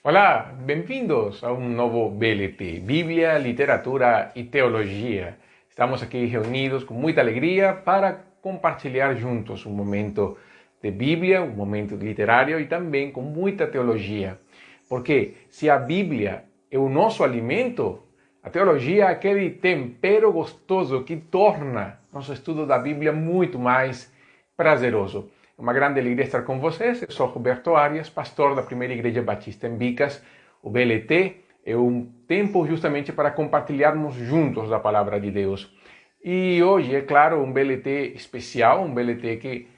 Olá, bem-vindos a um novo BLT, Bíblia, Literatura e Teologia. Estamos aqui reunidos com muita alegria para compartilhar juntos um momento de Bíblia, um momento literário e também com muita teologia. Porque se a Bíblia é o nosso alimento, a teologia é aquele tempero gostoso que torna nosso estudo da Bíblia muito mais prazeroso. É uma grande alegria estar com vocês. Eu sou Roberto Arias, pastor da Primeira Igreja Batista em Bicas. O BLT é um tempo justamente para compartilharmos juntos da Palavra de Deus. E hoje, é claro, um BLT especial, um BLT que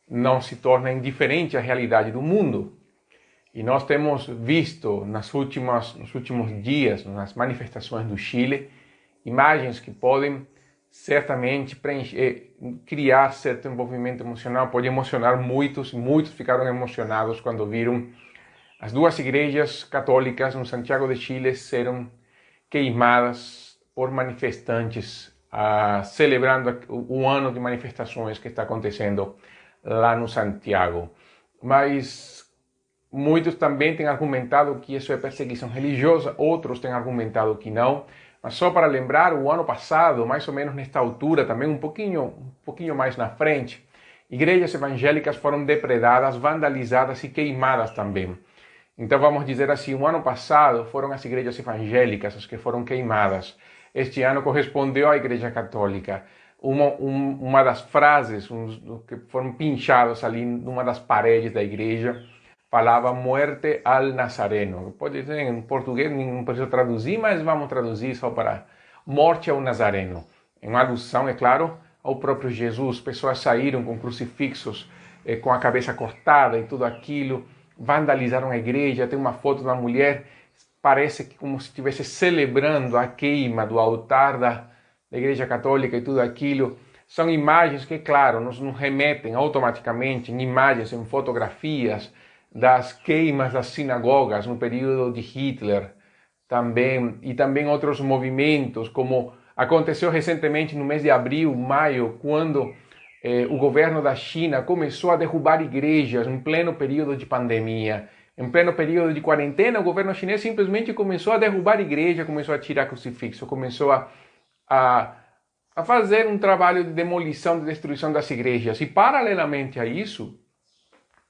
não se torna indiferente à realidade do mundo. E nós temos visto nos últimos dias, nas manifestações do Chile, imagens que podem certamente criar certo envolvimento emocional, pode emocionar muitos ficaram emocionados quando viram as duas igrejas católicas no Santiago de Chile serem queimadas por manifestantes, celebrando o ano de manifestações que está acontecendo lá no Santiago. Mas muitos também têm argumentado que isso é perseguição religiosa, outros têm argumentado que não. Mas só para lembrar, o ano passado, mais ou menos nesta altura, também um pouquinho mais na frente, igrejas evangélicas foram depredadas, vandalizadas e queimadas também. Então vamos dizer assim, o ano passado foram as igrejas evangélicas as que foram queimadas. Este ano correspondeu à igreja católica. Uma das frases que foram pinchadas ali numa das paredes da igreja falava muerte al Nazareno. Pode ser em português, não precisa traduzir, mas vamos traduzir só para morte ao Nazareno. Em uma alusão, é claro, ao próprio Jesus. Pessoas saíram com crucifixos, com a cabeça cortada e tudo aquilo, vandalizaram a igreja. Tem uma foto de uma mulher, parece que como se estivesse celebrando a queima do altar da igreja católica e tudo aquilo. São imagens que, claro, nos remetem automaticamente em imagens, em fotografias, das queimas das sinagogas no período de Hitler e também outros movimentos, como aconteceu recentemente no mês de abril, maio, quando o governo da China começou a derrubar igrejas em pleno período de pandemia. Em pleno período de quarentena, o governo chinês simplesmente começou a derrubar igreja, começou a tirar crucifixo, começou a fazer um trabalho de demolição, de destruição das igrejas. E paralelamente a isso,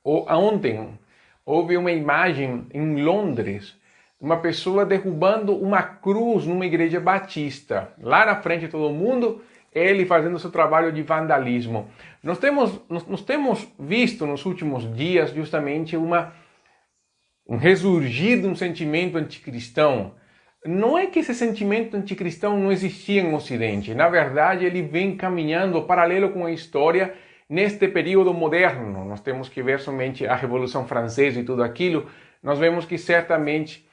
ontem, houve uma imagem em Londres, uma pessoa derrubando uma cruz numa igreja batista. Lá na frente de todo mundo, ele fazendo seu trabalho de vandalismo. Nós temos visto nos últimos dias justamente um ressurgir de um sentimento anticristão. Não é que esse sentimento anticristão não existia no Ocidente. Na verdade, ele vem caminhando paralelo com a história. Neste período moderno, nós temos que ver somente a Revolução Francesa e tudo aquilo, nós vemos que certamente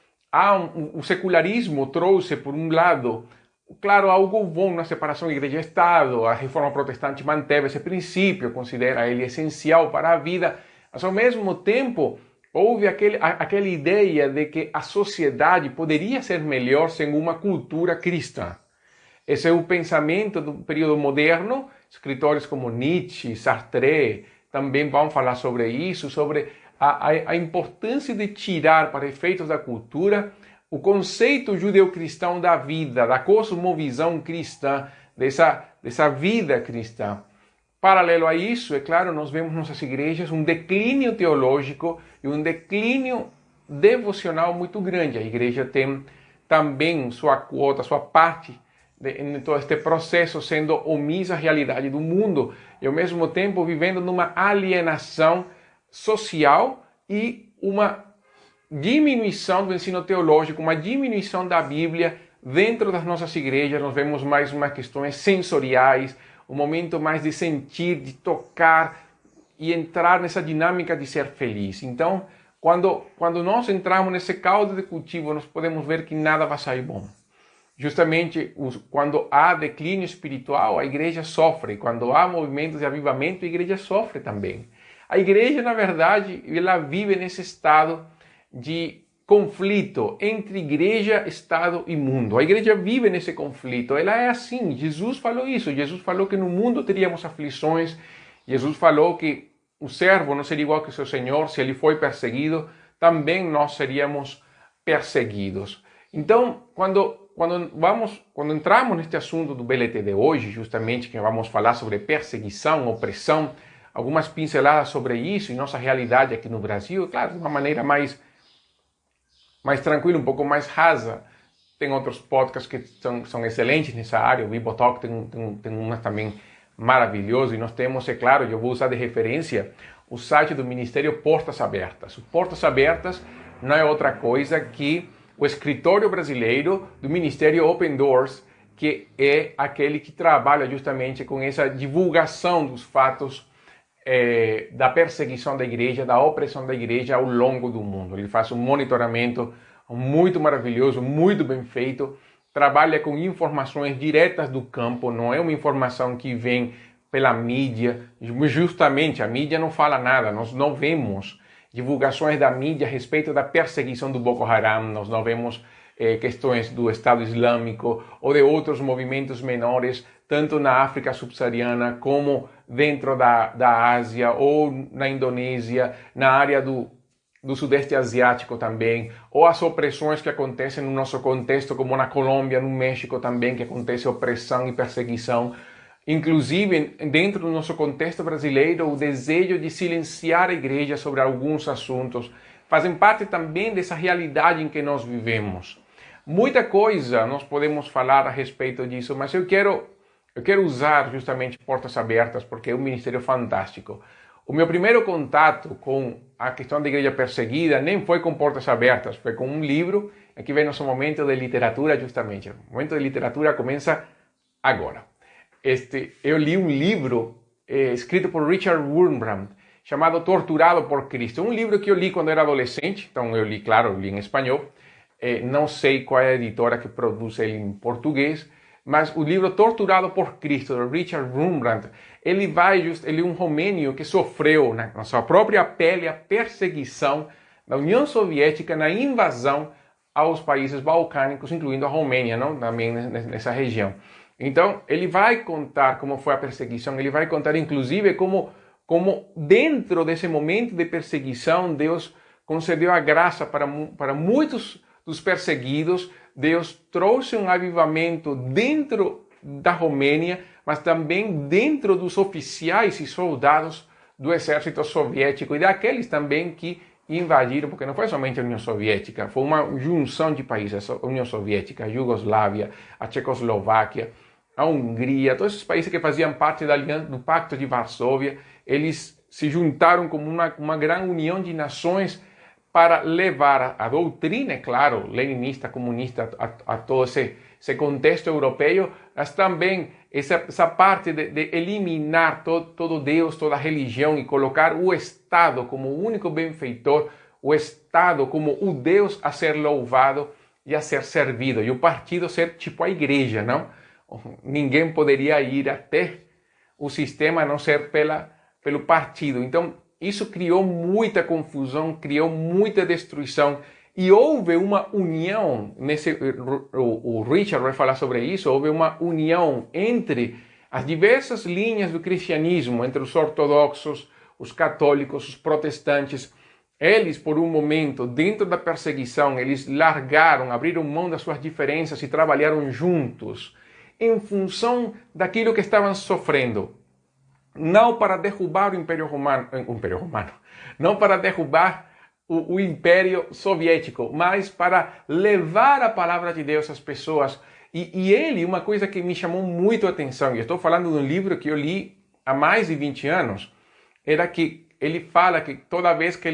o secularismo trouxe, por um lado, claro, algo bom na separação igreja-estado, a Reforma Protestante manteve esse princípio, considera ele essencial para a vida, mas ao mesmo tempo houve aquela ideia de que a sociedade poderia ser melhor sem uma cultura cristã. Esse é o pensamento do período moderno. Escritores como Nietzsche, Sartre também vão falar sobre isso, sobre a importância de tirar, para efeitos da cultura, o conceito judeu-cristão da vida, da cosmovisão cristã, dessa vida cristã. Paralelo a isso, é claro, nós vemos nas nossas igrejas um declínio teológico e um declínio devocional muito grande. A igreja tem também sua quota, sua parte em todo este processo, sendo omissa à realidade do mundo e ao mesmo tempo vivendo numa alienação social e uma diminuição do ensino teológico, uma diminuição da Bíblia dentro das nossas igrejas. Nós vemos mais umas questões sensoriais, um momento mais de sentir, de tocar e entrar nessa dinâmica de ser feliz. Então, quando nós entramos nesse caldo de cultivo, nós podemos ver que nada vai sair bom. Justamente quando há declínio espiritual, a igreja sofre. Quando há movimentos de avivamento, a igreja sofre também. A igreja, na verdade, ela vive nesse estado de conflito entre igreja, Estado e mundo. A igreja vive nesse conflito. Ela é assim. Jesus falou isso. Jesus falou que no mundo teríamos aflições. Jesus falou que o servo não seria igual que o seu senhor. Se ele foi perseguido, também nós seríamos perseguidos. Então, quando entramos neste assunto do BLT de hoje, justamente que vamos falar sobre perseguição, opressão, algumas pinceladas sobre isso e nossa realidade aqui no Brasil, claro, de uma maneira mais tranquila, um pouco mais rasa. Tem outros podcasts que são excelentes nessa área, o Bibotalk tem uma também maravilhoso, e nós temos, é claro, eu vou usar de referência o site do Ministério Portas Abertas. O Portas Abertas não é outra coisa que o escritório brasileiro do Ministério Open Doors, que é aquele que trabalha justamente com essa divulgação dos fatos da perseguição da igreja, da opressão da igreja ao longo do mundo. Ele faz um monitoramento muito maravilhoso, muito bem feito, trabalha com informações diretas do campo, não é uma informação que vem pela mídia. Justamente a mídia não fala nada, nós não vemos divulgações da mídia a respeito da perseguição do Boko Haram, nós não vemos questões do Estado Islâmico ou de outros movimentos menores, tanto na África subsaariana como dentro da Ásia ou na Indonésia, na área do Sudeste Asiático também, ou as opressões que acontecem no nosso contexto, como na Colômbia, no México também, que acontece opressão e perseguição. Inclusive, dentro do nosso contexto brasileiro, o desejo de silenciar a igreja sobre alguns assuntos fazem parte também dessa realidade em que nós vivemos. Muita coisa nós podemos falar a respeito disso, mas eu quero usar justamente Portas Abertas, porque é um ministério fantástico. O meu primeiro contato com a questão da igreja perseguida nem foi com Portas Abertas, foi com um livro. Aqui vem nosso momento de literatura, justamente. O momento de literatura começa agora. Eu li um livro escrito por Richard Wurmbrand, chamado Torturado por Cristo. Um livro que eu li quando era adolescente, então eu li, claro, eu li em espanhol. Não sei qual é a editora que produz ele em português, mas o livro Torturado por Cristo, de Richard Wurmbrand, ele é um romênio que sofreu na sua própria pele a perseguição da União Soviética na invasão aos países balcânicos, incluindo a Romênia, não? Também nessa região. Então, ele vai contar como foi a perseguição, ele vai contar inclusive como dentro desse momento de perseguição, Deus concedeu a graça para muitos dos perseguidos. Deus trouxe um avivamento dentro da Romênia, mas também dentro dos oficiais e soldados do exército soviético e daqueles também que invadiram, porque não foi somente a União Soviética, foi uma junção de países, a União Soviética, a Iugoslávia, a Tchecoslováquia, a Hungria, todos esses países que faziam parte do Pacto de Varsóvia, eles se juntaram como uma grande união de nações para levar a doutrina, é claro, leninista, comunista, a todo esse contexto europeu, mas também essa parte de eliminar todo Deus, toda religião e colocar o Estado como o único benfeitor, o Estado como o Deus a ser louvado e a ser servido, e o partido ser tipo a igreja, não? Ninguém poderia ir até o sistema a não ser pelo partido. Então, isso criou muita confusão, criou muita destruição, e houve uma união, o Richard vai falar sobre isso, houve uma união entre as diversas linhas do cristianismo, entre os ortodoxos, os católicos, os protestantes. Eles, por um momento, dentro da perseguição, eles abriram mão das suas diferenças e trabalharam juntos, em função daquilo que estavam sofrendo. Não para derrubar o Império Romano, não para derrubar o Império Soviético, mas para levar a palavra de Deus às pessoas. E uma coisa que me chamou muito a atenção, e estou falando de um livro que eu li há mais de 20 anos, era que ele fala que toda vez que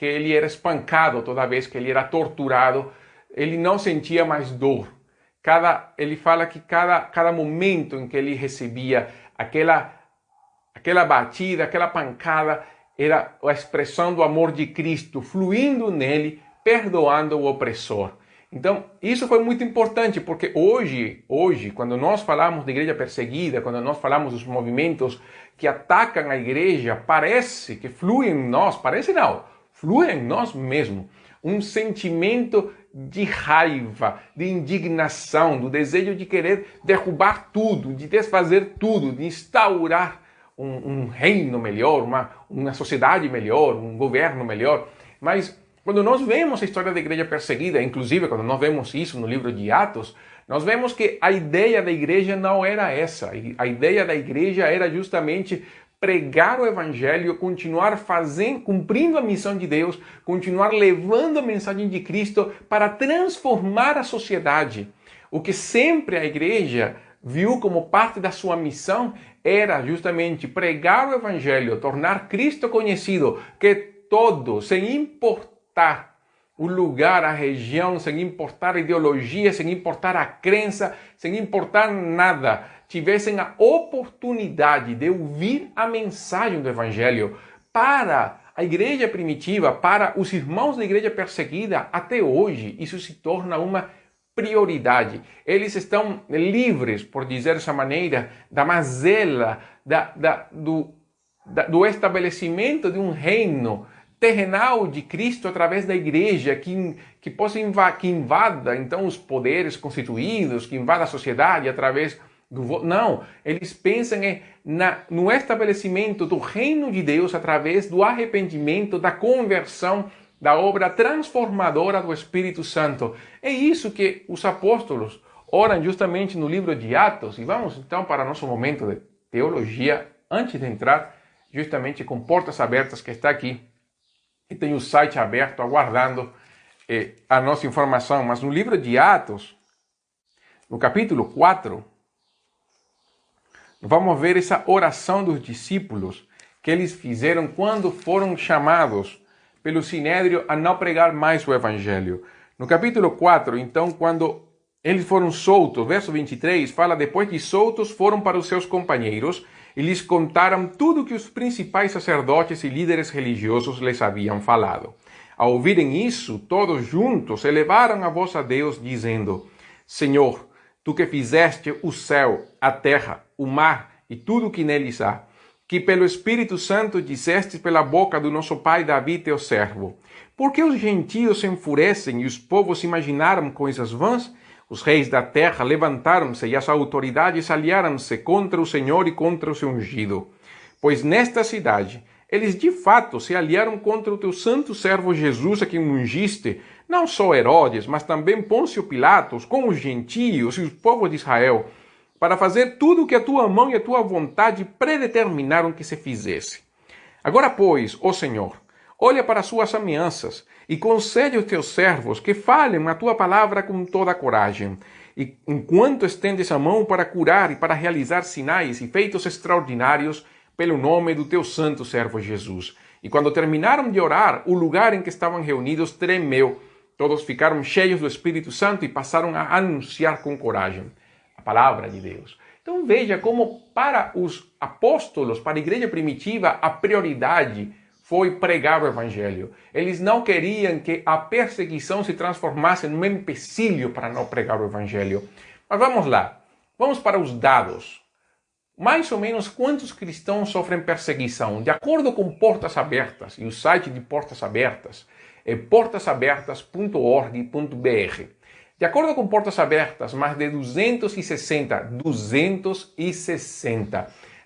ele era espancado, toda vez que ele era torturado, ele não sentia mais dor. Ele fala que cada momento em que ele recebia aquela batida, aquela pancada, era a expressão do amor de Cristo fluindo nele, perdoando o opressor. Então, isso foi muito importante, porque hoje, quando nós falamos de igreja perseguida, quando nós falamos dos movimentos que atacam a igreja, parece que flui em nós, flui em nós mesmo, um sentimento de raiva, de indignação, do desejo de querer derrubar tudo, de desfazer tudo, de instaurar um reino melhor, uma sociedade melhor, um governo melhor. Mas Quando nós vemos a história da igreja perseguida, inclusive quando nós vemos isso no livro de Atos, nós vemos que a ideia da igreja não era essa. A ideia da igreja era justamente pregar o evangelho, continuar fazendo, cumprindo a missão de Deus, continuar levando a mensagem de Cristo para transformar a sociedade. O que sempre a igreja viu como parte da sua missão era justamente pregar o evangelho, tornar Cristo conhecido, que todos, sem importar o lugar, a região, sem importar a ideologia, sem importar a crença, sem importar nada, tivessem a oportunidade de ouvir a mensagem do Evangelho. Para a igreja primitiva, para os irmãos da igreja perseguida, até hoje, isso se torna uma prioridade. Eles estão livres, por dizer dessa maneira, da mazela, do estabelecimento de um reino terrenal de Cristo através da igreja, que possa que invada então os poderes constituídos, que invada a sociedade através do voto. Não, eles pensam no estabelecimento do reino de Deus através do arrependimento, da conversão, da obra transformadora do Espírito Santo. É isso que os apóstolos oram justamente no livro de Atos. E vamos então para nosso momento de teologia, antes de entrar justamente com Portas Abertas, que está aqui. E tem o site aberto, aguardando a nossa informação. Mas no livro de Atos, no capítulo 4, vamos ver essa oração dos discípulos que eles fizeram quando foram chamados pelo Sinédrio a não pregar mais o Evangelho. No capítulo 4, então, quando eles foram soltos, verso 23, fala: depois de soltos, foram para os seus companheiros e lhes contaram tudo que os principais sacerdotes e líderes religiosos lhes haviam falado. Ao ouvirem isso, todos juntos elevaram a voz a Deus, dizendo: Senhor, tu que fizeste o céu, a terra, o mar e tudo o que neles há, que pelo Espírito Santo disseste pela boca do nosso pai Davi, teu servo. Por que os gentios se enfurecem e os povos imaginaram coisas vãs? Os reis da terra levantaram-se e as autoridades aliaram-se contra o Senhor e contra o seu ungido. Pois nesta cidade eles de fato se aliaram contra o teu santo servo Jesus, a quem ungiste, não só Herodes, mas também Pôncio Pilatos, com os gentios e os povos de Israel, para fazer tudo o que a tua mão e a tua vontade predeterminaram que se fizesse. Agora, pois, ó Senhor, olha para as suas ameaças e concede aos teus servos que falem a tua palavra com toda a coragem. E enquanto estendes a mão para curar e para realizar sinais e feitos extraordinários pelo nome do teu santo servo Jesus. E quando terminaram de orar, o lugar em que estavam reunidos tremeu. Todos ficaram cheios do Espírito Santo e passaram a anunciar com coragem a palavra de Deus. Então veja como para os apóstolos, para a igreja primitiva, a prioridade foi pregar o Evangelho. Eles não queriam que a perseguição se transformasse num empecilho para não pregar o Evangelho. Mas vamos lá, vamos para os dados. Mais ou menos quantos cristãos sofrem perseguição? De acordo com Portas Abertas, e o site de Portas Abertas é portasabertas.org.br. De acordo com Portas Abertas, mais de 260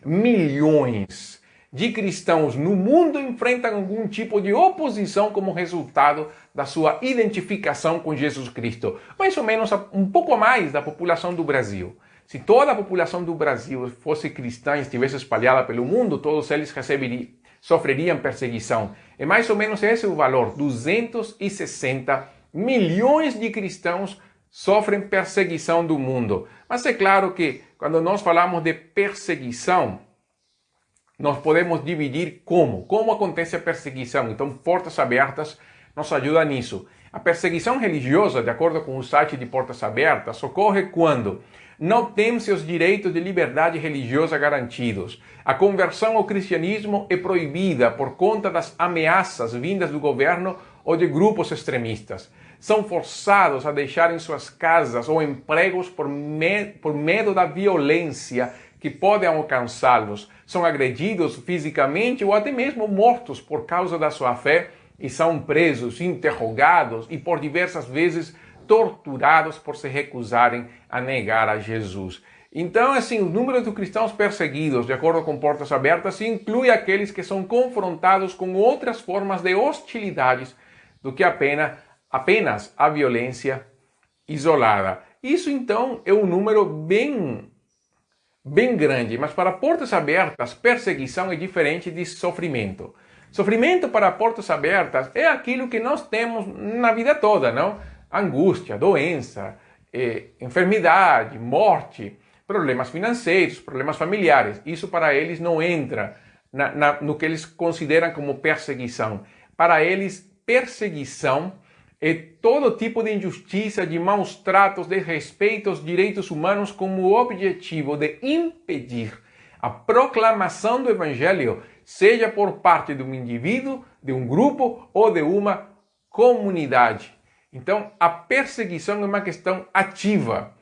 milhões de cristãos no mundo enfrentam algum tipo de oposição como resultado da sua identificação com Jesus Cristo. Mais ou menos um pouco mais da população do Brasil. Se toda a população do Brasil fosse cristã e estivesse espalhada pelo mundo, todos eles sofreriam perseguição. É mais ou menos esse o valor. 260 milhões de cristãos sofrem perseguição do mundo. Mas é claro que quando nós falamos de perseguição, nós podemos dividir como acontece a perseguição. Então, Portas Abertas nos ajuda nisso. A perseguição religiosa, de acordo com o site de Portas Abertas, ocorre quando não tem seus direitos de liberdade religiosa garantidos. A conversão ao cristianismo é proibida por conta das ameaças vindas do governo ou de grupos extremistas. São forçados a deixarem suas casas ou empregos por medo da violência que pode alcançá-los. São agredidos fisicamente ou até mesmo mortos por causa da sua fé e são presos, interrogados e por diversas vezes torturados por se recusarem a negar a Jesus. Então, assim, o número de cristãos perseguidos, de acordo com Portas Abertas, inclui aqueles que são confrontados com outras formas de hostilidades do que apenas a violência isolada. Isso então é um número bem grande, mas para portas abertas, perseguição é diferente de sofrimento. Sofrimento para portas abertas é aquilo que nós temos na vida toda, não? Angústia, doença, enfermidade, morte, problemas financeiros, problemas familiares. Isso para eles não entra no que eles consideram como perseguição. Para eles, perseguição é todo tipo de injustiça, de maus tratos, de respeito aos direitos humanos com o objetivo de impedir a proclamação do Evangelho, seja por parte de um indivíduo, de um grupo ou de uma comunidade. Então, a perseguição é uma questão ativa,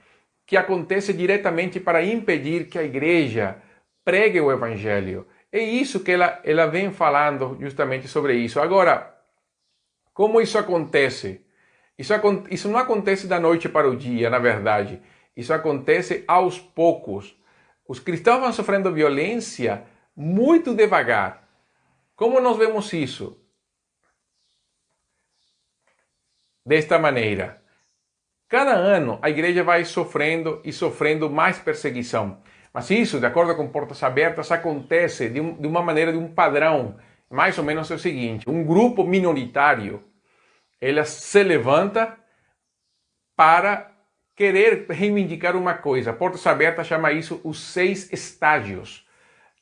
que acontece diretamente para impedir que a igreja pregue o Evangelho. É isso que ela vem falando justamente sobre isso. Agora, como isso acontece? Isso não acontece da noite para o dia, na verdade. Isso acontece aos poucos. Os cristãos vão sofrendo violência muito devagar. Como nós vemos isso? Desta maneira. Cada ano a igreja vai sofrendo e sofrendo mais perseguição. Mas isso, de acordo com Portas Abertas, acontece de uma maneira, de um padrão. Mais ou menos é o seguinte: um grupo minoritário, ela se levanta para querer reivindicar uma coisa. Portas Abertas chama isso os 6 estágios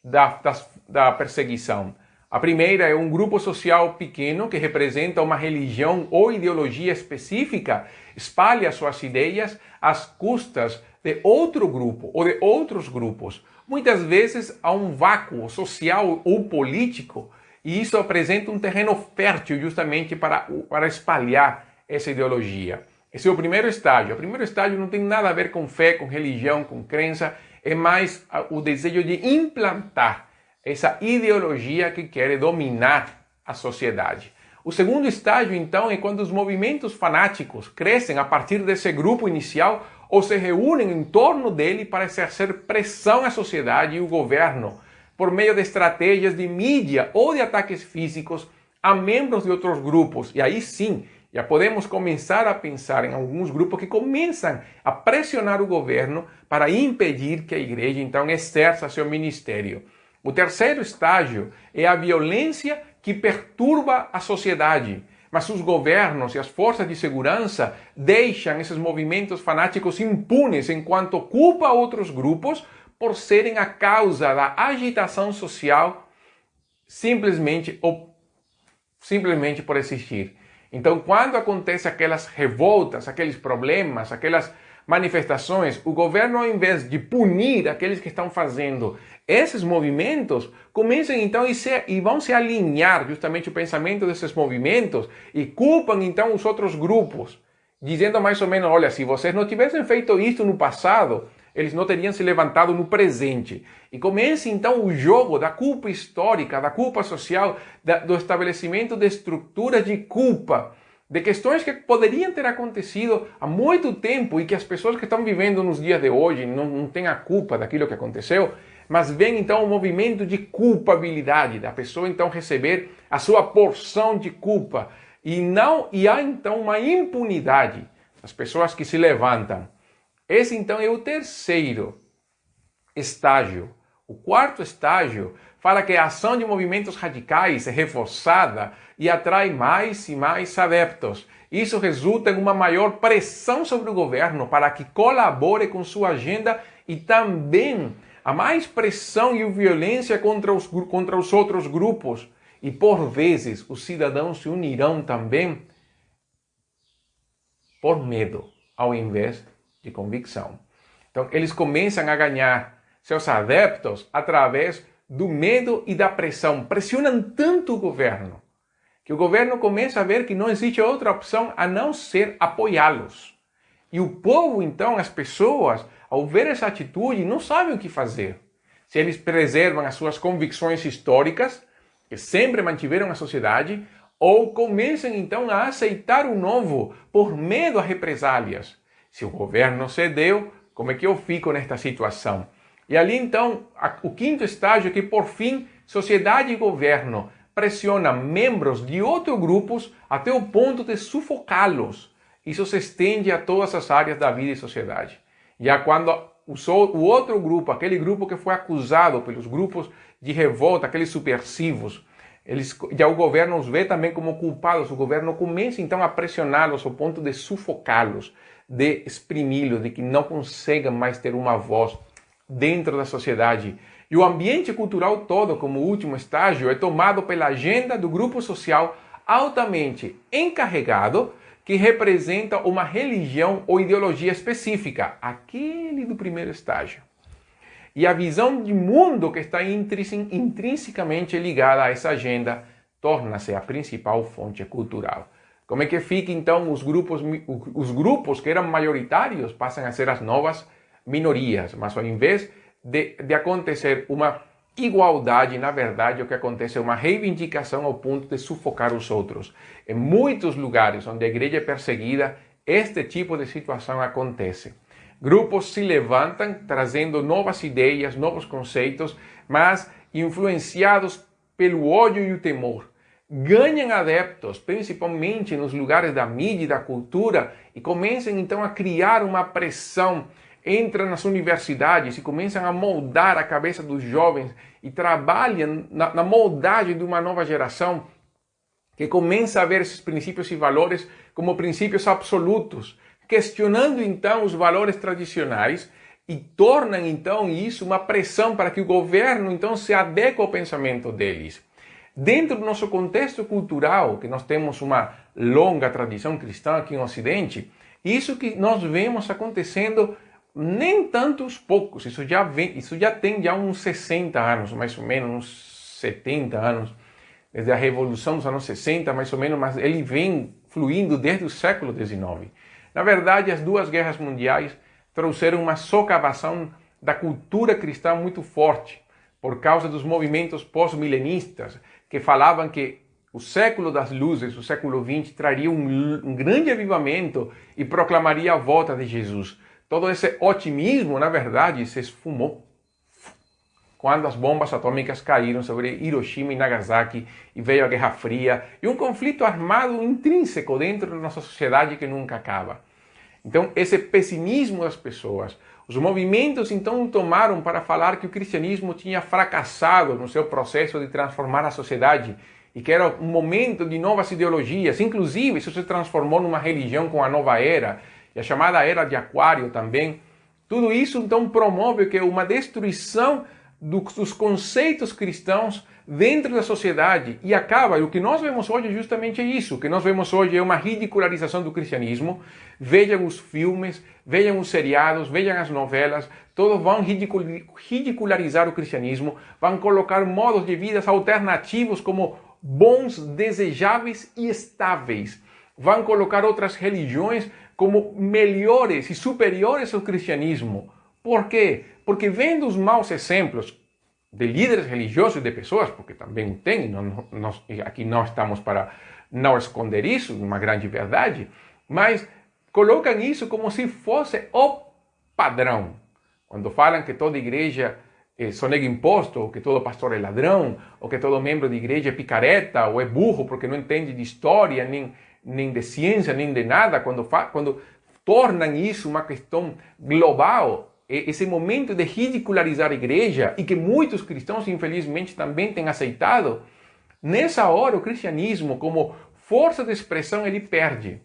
da perseguição. A primeira é um grupo social pequeno que representa uma religião ou ideologia específica, espalha suas ideias às custas de outro grupo ou de outros grupos. Muitas vezes há um vácuo social ou político e isso apresenta um terreno fértil justamente para espalhar essa ideologia. Esse é o primeiro estágio. O primeiro estágio não tem nada a ver com fé, com religião, com crença, é mais o desejo de implantar essa ideologia que quer dominar a sociedade. O segundo estágio, então, é quando os movimentos fanáticos crescem a partir desse grupo inicial ou se reúnem em torno dele para exercer pressão à sociedade e ao governo por meio de estratégias de mídia ou de ataques físicos a membros de outros grupos. E aí sim, já podemos começar a pensar em alguns grupos que começam a pressionar o governo para impedir que a igreja, então, exerça seu ministério. O terceiro estágio é a violência que perturba a sociedade. Mas os governos e as forças de segurança deixam esses movimentos fanáticos impunes enquanto culpam outros grupos por serem a causa da agitação social simplesmente por existir. Então, quando acontecem aquelas revoltas, aqueles problemas, aquelas manifestações, o governo, ao invés de punir aqueles que estão fazendo esses movimentos, começam então e vão se alinhar justamente o pensamento desses movimentos e culpam então os outros grupos, dizendo mais ou menos: olha, se vocês não tivessem feito isso no passado, eles não teriam se levantado no presente. E começa então o jogo da culpa histórica, da culpa social, do estabelecimento de estruturas de culpa, de questões que poderiam ter acontecido há muito tempo e que as pessoas que estão vivendo nos dias de hoje não têm a culpa daquilo que aconteceu, mas vem então um movimento de culpabilidade, da pessoa então receber a sua porção de culpa. E há então uma impunidade das pessoas que se levantam. Esse então é o terceiro estágio. O quarto estágio fala que a ação de movimentos radicais é reforçada e atrai mais e mais adeptos. Isso resulta em uma maior pressão sobre o governo para que colabore com sua agenda e também há mais pressão e violência contra os outros grupos. E por vezes os cidadãos se unirão também por medo, ao invés de convicção. Então eles começam a ganhar seus adeptos através do medo e da pressão. Pressionam tanto o governo, que o governo começa a ver que não existe outra opção a não ser apoiá-los. E o povo, então, as pessoas, ao ver essa atitude, não sabem o que fazer. Se eles preservam as suas convicções históricas, que sempre mantiveram a sociedade, ou começam, então, a aceitar o novo por medo a represálias. Se o governo cedeu, como é que eu fico nesta situação? E ali, então, o quinto estágio é que, por fim, sociedade e governo pressiona membros de outros grupos até o ponto de sufocá-los. Isso se estende a todas as áreas da vida e sociedade. Já quando o outro grupo, aquele grupo que foi acusado pelos grupos de revolta, aqueles subversivos, já o governo os vê também como culpados, o governo começa então a pressioná-los ao ponto de sufocá-los, de exprimi-los, de que não conseguem mais ter uma voz dentro da sociedade. E o ambiente cultural todo, como último estágio, é tomado pela agenda do grupo social altamente encarregado, que representa uma religião ou ideologia específica, aquele do primeiro estágio. E a visão de mundo que está intrinsecamente ligada a essa agenda torna-se a principal fonte cultural. Como é que fica então os grupos que eram majoritários passam a ser as novas minorias, mas ao invés de acontecer uma igualdade, na verdade, o que acontece é uma reivindicação ao ponto de sufocar os outros. Em muitos lugares onde a igreja é perseguida, este tipo de situação acontece. Grupos se levantam trazendo novas ideias, novos conceitos, mas influenciados pelo ódio e o temor. Ganham adeptos, principalmente nos lugares da mídia e da cultura, e começam então a criar uma pressão. Entram nas universidades e começam a moldar a cabeça dos jovens e trabalham na moldagem de uma nova geração que começa a ver esses princípios e valores como princípios absolutos, questionando então os valores tradicionais e tornam então isso uma pressão para que o governo então se adeque ao pensamento deles. Dentro do nosso contexto cultural, que nós temos uma longa tradição cristã aqui no Ocidente, isso que nós vemos acontecendo nem tantos poucos, isso já tem uns 60 anos, mais ou menos, uns 70 anos, desde a Revolução dos anos 60, mais ou menos, mas ele vem fluindo desde o século XIX. Na verdade, as duas guerras mundiais trouxeram uma socavação da cultura cristã muito forte, por causa dos movimentos pós-milenistas, que falavam que o século das luzes, o século XX, traria um grande avivamento e proclamaria a volta de Jesus. Todo esse otimismo, na verdade, se esfumou quando as bombas atômicas caíram sobre Hiroshima e Nagasaki e veio a Guerra Fria e um conflito armado intrínseco dentro da nossa sociedade que nunca acaba. Então, esse pessimismo das pessoas, os movimentos então tomaram para falar que o cristianismo tinha fracassado no seu processo de transformar a sociedade e que era um momento de novas ideologias, inclusive isso se transformou numa religião com a nova era, e a chamada Era de Aquário também. Tudo isso então promove que uma destruição dos conceitos cristãos dentro da sociedade e acaba, e o que nós vemos hoje é justamente isso, o que nós vemos hoje é uma ridicularização do cristianismo. Vejam os filmes, vejam os seriados, vejam as novelas, todos vão ridicularizar o cristianismo, vão colocar modos de vida alternativos como bons, desejáveis e estáveis. Vão colocar outras religiões como melhores e superiores ao cristianismo. Por quê? Porque vendo os maus exemplos de líderes religiosos e de pessoas, porque também tem, nós aqui não estamos para não esconder isso, uma grande verdade, mas colocam isso como se fosse o padrão. Quando falam que toda igreja sonega imposto, ou que todo pastor é ladrão, ou que todo membro de igreja é picareta, ou é burro porque não entende de história, nem de ciência, nem de nada, quando tornam isso uma questão global, esse momento de ridicularizar a igreja, e que muitos cristãos, infelizmente, também têm aceitado, nessa hora o cristianismo, como força de expressão, ele perde.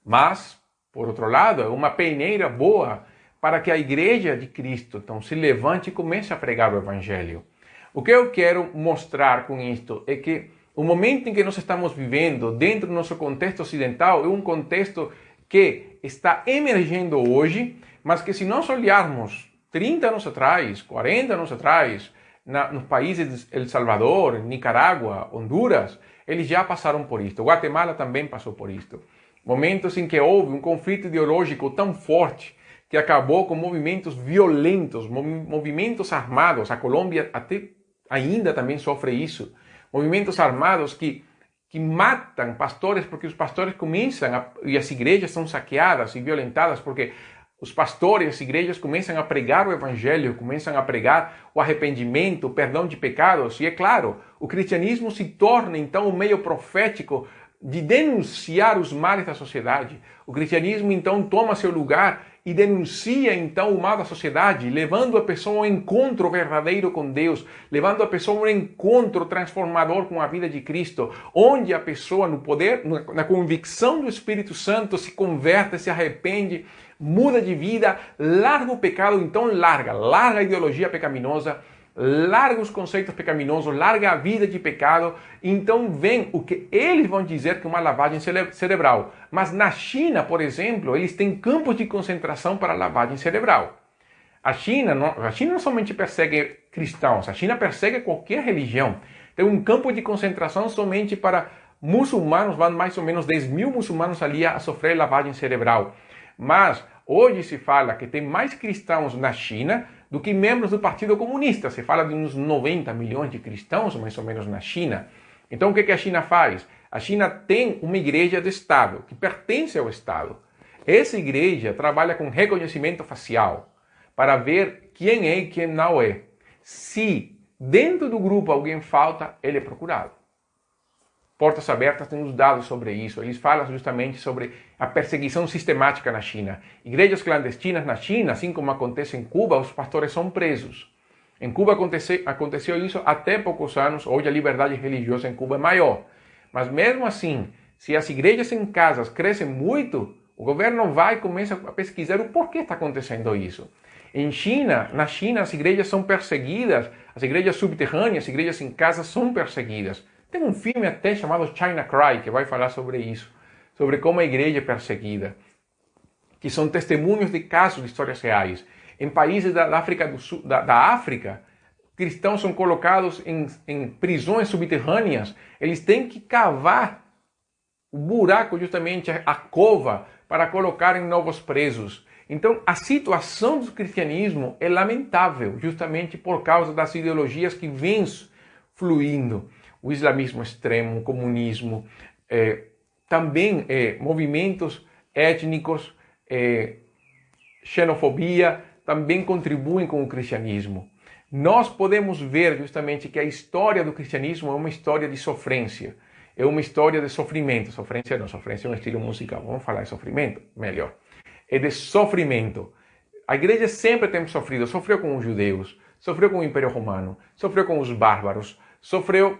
Mas, por outro lado, é uma peneira boa para que a igreja de Cristo então se levante e comece a pregar o evangelho. O que eu quero mostrar com isto é que o momento em que nós estamos vivendo dentro do nosso contexto ocidental é um contexto que está emergindo hoje, mas que se nós olharmos 30 anos atrás, 40 anos atrás, nos países de El Salvador, Nicarágua, Honduras, eles já passaram por isto. Guatemala também passou por isto. Momentos em que houve um conflito ideológico tão forte que acabou com movimentos violentos, movimentos armados. A Colômbia ainda também sofre isso. Movimentos armados que matam pastores, porque os pastores começam e as igrejas são saqueadas e violentadas porque Os pastores, as igrejas começam a pregar o evangelho, começam a pregar o arrependimento, o perdão de pecados. E é claro, o cristianismo se torna então um meio profético de denunciar os males da sociedade. O cristianismo então toma seu lugar e denuncia então o mal da sociedade, levando a pessoa ao encontro verdadeiro com Deus, levando a pessoa ao encontro transformador com a vida de Cristo, onde a pessoa no poder, na convicção do Espírito Santo se converte, se arrepende, muda de vida, larga o pecado, então larga a ideologia pecaminosa, larga os conceitos pecaminosos, larga a vida de pecado, então vem o que eles vão dizer que é uma lavagem cerebral. Mas na China, por exemplo, eles têm campos de concentração para lavagem cerebral. A China não somente persegue cristãos, a China persegue qualquer religião. Tem um campo de concentração somente para muçulmanos, vão mais ou menos 10 mil muçulmanos ali a sofrer lavagem cerebral. Mas hoje se fala que tem mais cristãos na China do que membros do Partido Comunista. Se fala de uns 90 milhões de cristãos, mais ou menos, na China. Então, o que a China faz? A China tem uma igreja de Estado, que pertence ao Estado. Essa igreja trabalha com reconhecimento facial, para ver quem é e quem não é. Se dentro do grupo alguém falta, ele é procurado. Portas Abertas tem uns dados sobre isso. Eles falam justamente sobre a perseguição sistemática na China. Igrejas clandestinas na China, assim como acontece em Cuba, os pastores são presos. Em Cuba aconteceu isso até poucos anos. Hoje a liberdade religiosa em Cuba é maior. Mas mesmo assim, se as igrejas em casas crescem muito, o governo vai e começa a pesquisar o porquê está acontecendo isso. Na China, as igrejas são perseguidas, as igrejas subterrâneas, as igrejas em casa são perseguidas. Tem um filme até chamado China Cry, que vai falar sobre isso, sobre como a igreja é perseguida, que são testemunhos de casos de histórias reais. Em países da África do Sul, da África, cristãos são colocados em prisões subterrâneas, eles têm que cavar o buraco, justamente a cova, para colocarem novos presos. Então, a situação do cristianismo é lamentável, justamente por causa das ideologias que vêm fluindo. O islamismo extremo, o comunismo, também movimentos étnicos, xenofobia, também contribuem com o cristianismo. Nós podemos ver justamente que a história do cristianismo é uma história de sofrência, é uma história de sofrimento. Sofrência é um estilo musical, vamos falar de sofrimento? Melhor. É de sofrimento. A igreja sempre tem sofrido, sofreu com os judeus, sofreu com o Império Romano, sofreu com os bárbaros, sofreu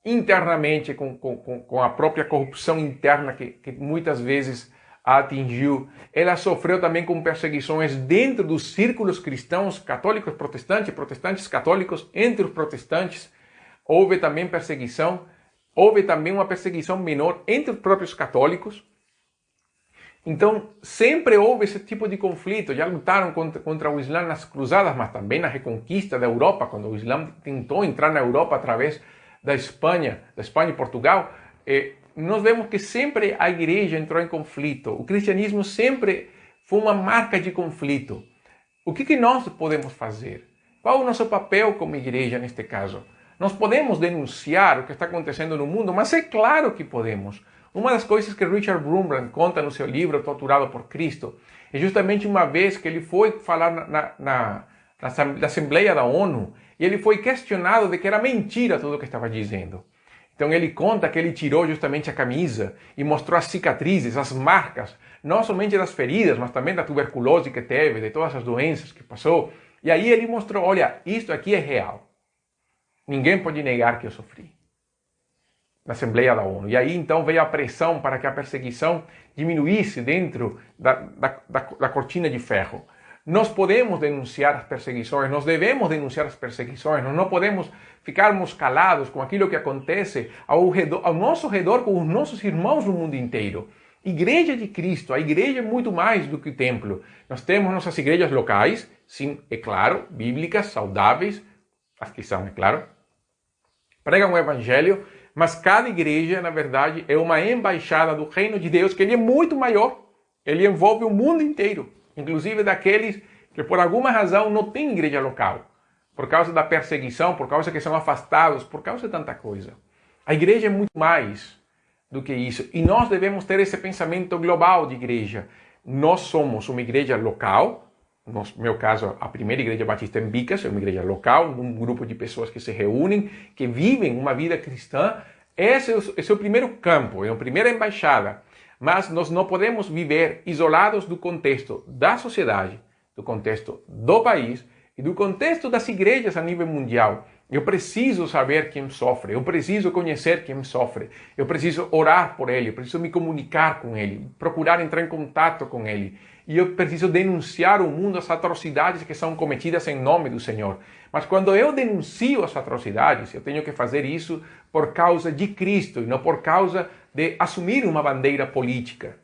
internamente com a própria corrupção interna que muitas vezes a atingiu. Ela sofreu também com perseguições dentro dos círculos cristãos, católicos, protestantes, protestantes católicos, entre os protestantes. Houve também perseguição, houve também uma perseguição menor entre os próprios católicos. Então, sempre houve esse tipo de conflito. Já lutaram contra o Islã nas cruzadas, mas também na reconquista da Europa, quando o Islã tentou entrar na Europa através da Espanha e Portugal. Nós vemos que sempre a igreja entrou em conflito. O cristianismo sempre foi uma marca de conflito. O que nós podemos fazer? Qual é o nosso papel como igreja neste caso? Nós podemos denunciar o que está acontecendo no mundo, mas é claro que podemos. Uma das coisas que Richard Wurmbrand conta no seu livro Torturado por Cristo é justamente uma vez que ele foi falar na Assembleia da ONU e ele foi questionado de que era mentira tudo o que estava dizendo. Então ele conta que ele tirou justamente a camisa e mostrou as cicatrizes, as marcas, não somente das feridas, mas também da tuberculose que teve, de todas as doenças que passou. E aí ele mostrou, olha, isto aqui é real. Ninguém pode negar que eu sofri. Na Assembleia da ONU. E aí então veio a pressão para que a perseguição diminuísse dentro da cortina de ferro. Nós podemos denunciar as perseguições, nós devemos denunciar as perseguições, nós não podemos ficarmos calados com aquilo que acontece ao nosso redor com os nossos irmãos no mundo inteiro. Igreja de Cristo, a igreja é muito mais do que o templo. Nós temos nossas igrejas locais, sim, é claro, bíblicas, saudáveis, as que são, é claro, pregam o evangelho, mas cada igreja, na verdade, é uma embaixada do reino de Deus, que ele é muito maior, ele envolve o mundo inteiro. Inclusive daqueles que por alguma razão não têm igreja local, por causa da perseguição, por causa que são afastados, por causa de tanta coisa. A igreja é muito mais do que isso. E nós devemos ter esse pensamento global de igreja. Nós somos uma igreja local, no meu caso, a primeira igreja batista em Bicas, é uma igreja local, um grupo de pessoas que se reúnem, que vivem uma vida cristã. Esse é o primeiro campo, é a primeira embaixada. Mas nós não podemos viver isolados do contexto da sociedade, do contexto do país e do contexto das igrejas a nível mundial. Eu preciso saber quem sofre, eu preciso conhecer quem sofre, eu preciso orar por ele, eu preciso me comunicar com ele, procurar entrar em contato com ele. E eu preciso denunciar ao mundo as atrocidades que são cometidas em nome do Senhor. Mas quando eu denuncio as atrocidades, eu tenho que fazer isso por causa de Cristo e não por causa de assumir uma bandeira política.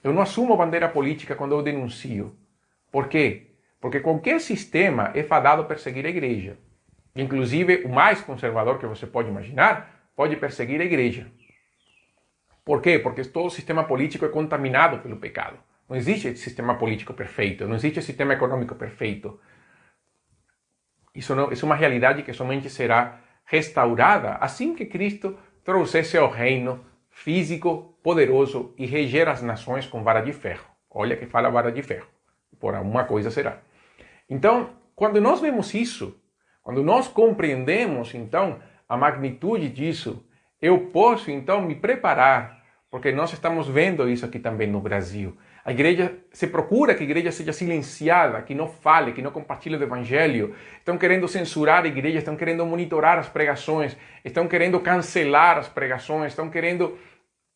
Eu não assumo a bandeira política quando eu denuncio. Por quê? Porque qualquer sistema é fadado a perseguir a igreja. Inclusive, o mais conservador que você pode imaginar pode perseguir a igreja. Por quê? Porque todo sistema político é contaminado pelo pecado. Não existe sistema político perfeito, não existe sistema econômico perfeito. Isso é uma realidade que somente será restaurada assim que Cristo trouxer seu reino físico, poderoso e reger as nações com vara de ferro. Olha que fala vara de ferro. Por alguma coisa será. Então, quando nós vemos isso, quando nós compreendemos, então, a magnitude disso, eu posso, então, me preparar, porque nós estamos vendo isso aqui também no Brasil. A igreja, se procura que a igreja seja silenciada, que não fale, que não compartilhe o evangelho. Estão querendo censurar a igreja, estão querendo monitorar as pregações, estão querendo cancelar as pregações, estão querendo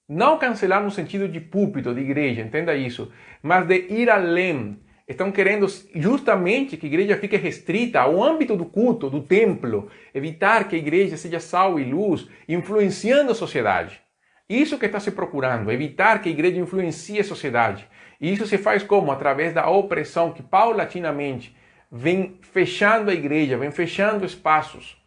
não cancelar no sentido de púlpito, de igreja, entenda isso, mas de ir além. Estão querendo justamente que a igreja fique restrita ao âmbito do culto, do templo, evitar que a igreja seja sal e luz, influenciando a sociedade. Isso que está se procurando, evitar que a igreja influencie a sociedade. E isso se faz como? Através da opressão que paulatinamente vem fechando a igreja, vem fechando espaços,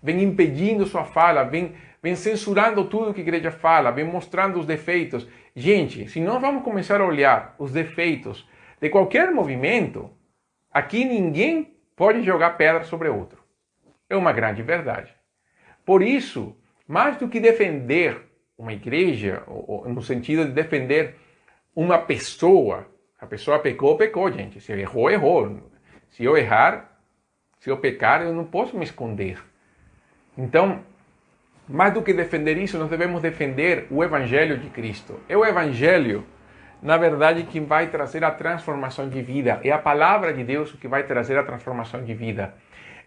vem impedindo sua fala, vem censurando tudo que a igreja fala, vem mostrando os defeitos. Gente, se nós vamos começar a olhar os defeitos de qualquer movimento, aqui ninguém pode jogar pedra sobre outro. É uma grande verdade. Por isso, mais do que defender uma igreja, no sentido de defender uma pessoa, a pessoa pecou, gente. Se errou, errou. Se eu errar, se eu pecar, eu não posso me esconder. Então, mais do que defender isso, nós devemos defender o Evangelho de Cristo. É o Evangelho, na verdade, que vai trazer a transformação de vida. É a palavra de Deus que vai trazer a transformação de vida.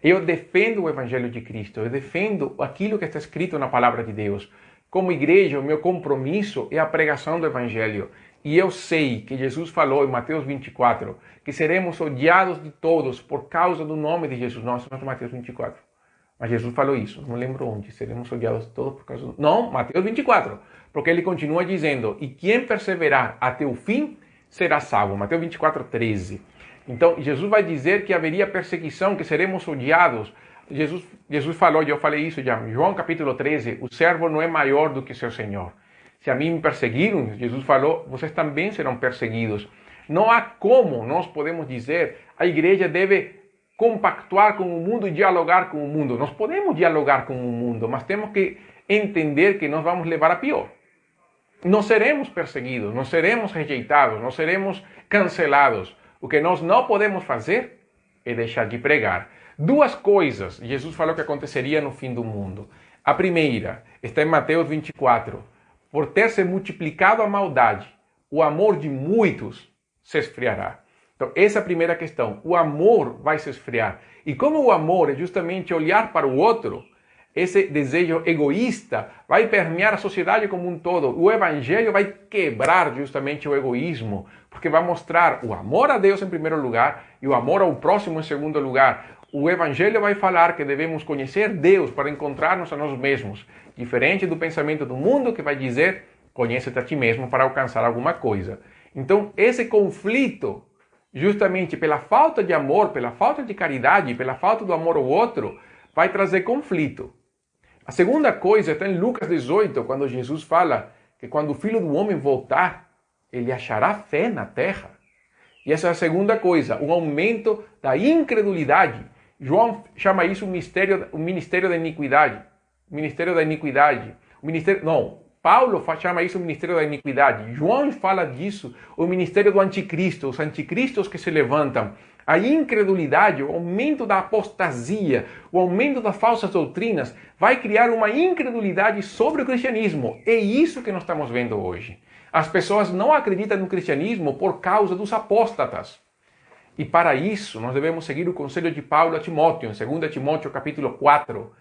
Eu defendo o Evangelho de Cristo. Eu defendo aquilo que está escrito na palavra de Deus. Como igreja, o meu compromisso é a pregação do Evangelho. E eu sei que Jesus falou em Mateus 24 que seremos odiados de todos por causa do nome de Jesus. Não, isso não é Mateus 24. Mas Jesus falou isso, não lembro onde. Seremos odiados de todos por causa do... Não, Mateus 24. Porque ele continua dizendo, e quem perseverar até o fim será salvo. Mateus 24, 13. Então, Jesus vai dizer que haveria perseguição, que seremos odiados. Jesus falou, e eu falei isso já, João capítulo 13, o servo não é maior do que seu Senhor. Se a mim me perseguiram, Jesus falou, vocês também serão perseguidos. Não há como nós podemos dizer, a igreja deve compactuar com o mundo e dialogar com o mundo. Nós podemos dialogar com o mundo, mas temos que entender que nós vamos levar a pior. Não seremos perseguidos, não seremos rejeitados, não seremos cancelados. O que nós não podemos fazer é deixar de pregar. Duas coisas Jesus falou que aconteceria no fim do mundo. A primeira está em Mateus 24. Por ter se multiplicado a maldade, o amor de muitos se esfriará. Então, essa é a primeira questão. O amor vai se esfriar. E como o amor é justamente olhar para o outro, esse desejo egoísta vai permear a sociedade como um todo. O Evangelho vai quebrar justamente o egoísmo, porque vai mostrar o amor a Deus em primeiro lugar e o amor ao próximo em segundo lugar. O Evangelho vai falar que devemos conhecer Deus para encontrar-nos a nós mesmos, diferente do pensamento do mundo que vai dizer, conhece-te a ti mesmo para alcançar alguma coisa. Então, esse conflito, justamente pela falta de amor, pela falta de caridade, pela falta do amor ao outro, vai trazer conflito. A segunda coisa está em Lucas 18, quando Jesus fala que quando o Filho do Homem voltar, ele achará fé na terra. E essa é a segunda coisa, o aumento da incredulidade. João chama isso o ministério da iniquidade. O ministério da iniquidade. Paulo chama isso o ministério da iniquidade. João fala disso, o ministério do anticristo, os anticristos que se levantam. A incredulidade, o aumento da apostasia, o aumento das falsas doutrinas vai criar uma incredulidade sobre o cristianismo. É isso que nós estamos vendo hoje. As pessoas não acreditam no cristianismo por causa dos apóstatas. E para isso, nós devemos seguir o conselho de Paulo a Timóteo, em 2 Timóteo capítulo 4.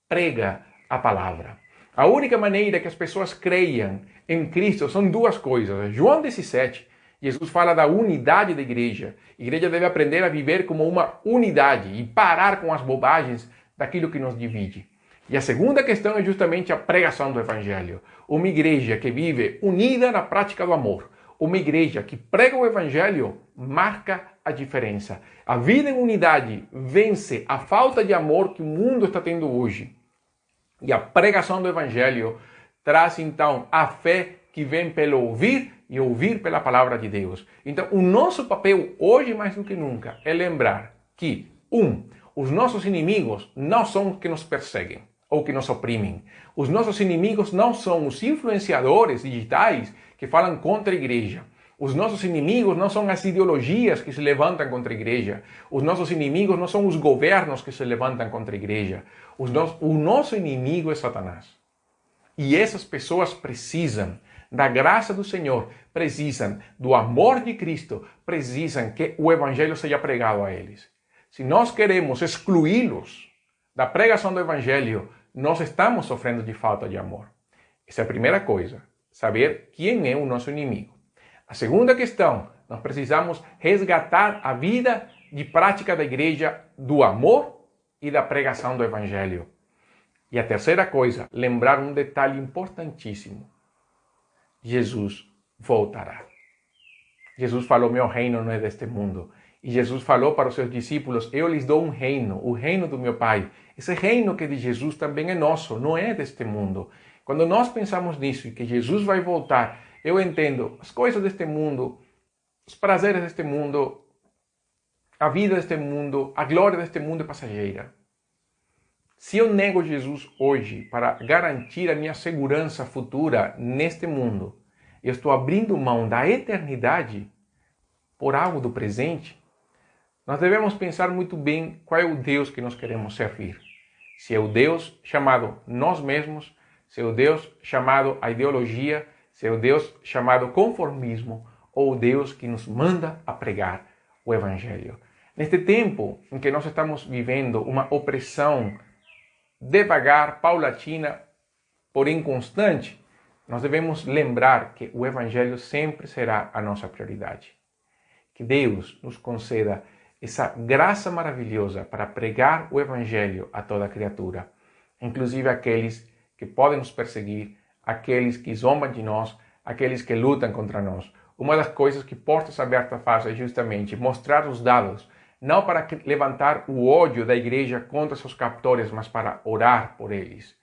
Prega a palavra. A única maneira que as pessoas creiam em Cristo são duas coisas. João 17, Jesus fala da unidade da igreja. A igreja deve aprender a viver como uma unidade e parar com as bobagens daquilo que nos divide. E a segunda questão é justamente a pregação do evangelho. Uma igreja que vive unida na prática do amor. Uma igreja que prega o evangelho marca a diferença. A vida em unidade vence a falta de amor que o mundo está tendo hoje. E a pregação do evangelho traz então a fé que vem pelo ouvir e ouvir pela palavra de Deus. Então, o nosso papel hoje mais do que nunca é lembrar que, os nossos inimigos não são os que nos perseguem ou que nos oprimem. Os nossos inimigos não são os influenciadores digitais que falam contra a igreja. Os nossos inimigos não são as ideologias que se levantam contra a igreja. Os nossos inimigos não são os governos que se levantam contra a igreja. O nosso inimigo é Satanás. E essas pessoas precisam da graça do Senhor, precisam do amor de Cristo, precisam que o evangelho seja pregado a eles. Se nós queremos excluí-los da pregação do evangelho, nós estamos sofrendo de falta de amor. Essa é a primeira coisa, saber quem é o nosso inimigo. A segunda questão, nós precisamos resgatar a vida de prática da igreja do amor e da pregação do evangelho. E a terceira coisa, lembrar um detalhe importantíssimo. Jesus voltará. Jesus falou, meu reino não é deste mundo. E Jesus falou para os seus discípulos, eu lhes dou um reino, o reino do meu Pai. Esse reino que é de Jesus também é nosso, não é deste mundo. Quando nós pensamos nisso e que Jesus vai voltar, eu entendo as coisas deste mundo, os prazeres deste mundo, a vida deste mundo, a glória deste mundo é passageira. Se eu nego Jesus hoje para garantir a minha segurança futura neste mundo, eu estou abrindo mão da eternidade por algo do presente. Nós devemos pensar muito bem qual é o Deus que nós queremos servir. Se é o Deus chamado nós mesmos, se é o Deus chamado a ideologia, se é o Deus chamado conformismo, ou o Deus que nos manda a pregar o Evangelho. Neste tempo em que nós estamos vivendo uma opressão devagar, paulatina, porém constante, nós devemos lembrar que o Evangelho sempre será a nossa prioridade. Que Deus nos conceda essa graça maravilhosa para pregar o Evangelho a toda criatura, inclusive aqueles que podem nos perseguir, aqueles que zombam de nós, aqueles que lutam contra nós. Uma das coisas que Portas Abertas faz é justamente mostrar os dados, não para levantar o ódio da igreja contra seus captores, mas para orar por eles.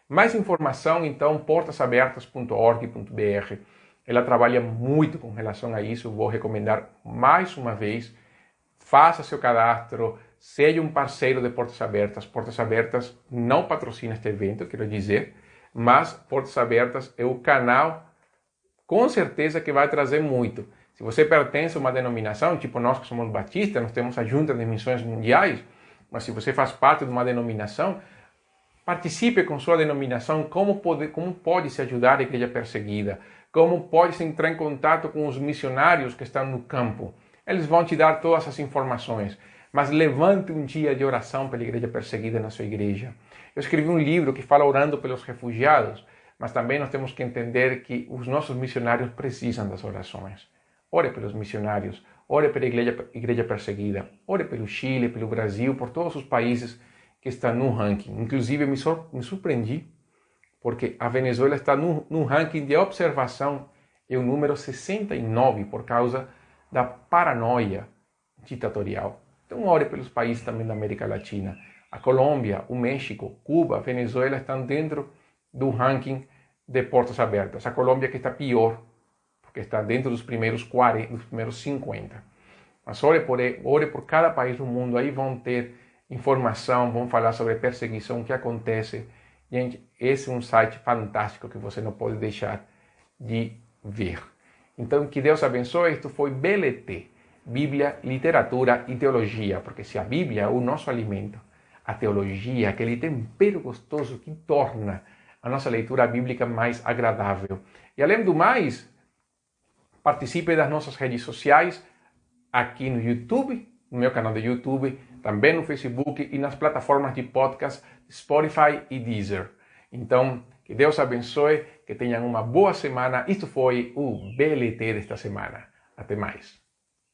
Mais informação, então, portasabertas.org.br. Ela trabalha muito com relação a isso. Vou recomendar mais uma vez. Faça seu cadastro, seja um parceiro de Portas Abertas. Portas Abertas não patrocina este evento, quero dizer, mas Portas Abertas é o canal, com certeza, que vai trazer muito. Se você pertence a uma denominação, tipo nós que somos batistas, nós temos a Junta de Missões Mundiais, mas se você faz parte de uma denominação, participe com sua denominação, como pode se ajudar a igreja perseguida, como pode se entrar em contato com os missionários que estão no campo. Eles vão te dar todas as informações, mas levante um dia de oração pela igreja perseguida na sua igreja. Eu escrevi um livro que fala orando pelos refugiados, mas também nós temos que entender que os nossos missionários precisam das orações. Ore pelos missionários, ore pela igreja perseguida, ore pelo Chile, pelo Brasil, por todos os países que estão no ranking. Inclusive, me surpreendi, porque a Venezuela está no ranking de observação, é o número 69, por causa da paranoia ditatorial. Então, ore pelos países também da América Latina. A Colômbia, o México, Cuba, a Venezuela estão dentro do ranking de Portas Abertas. A Colômbia que está pior, que está dentro dos primeiros 40, dos primeiros 50. Mas ore por cada país do mundo, aí vão ter informação, vão falar sobre a perseguição que acontece Gente, esse é um site fantástico que você não pode deixar de ver. Então, que Deus abençoe. Isto foi BLT, Bíblia, Literatura e Teologia, porque se a Bíblia é o nosso alimento, a teologia, aquele tempero gostoso que torna a nossa leitura bíblica mais agradável. E além do mais, participe das nossas redes sociais, aqui no YouTube, no meu canal de YouTube, também no Facebook e nas plataformas de podcast Spotify e Deezer. Então, que Deus abençoe, que tenham uma boa semana. Isto foi o BLT desta semana. Até mais.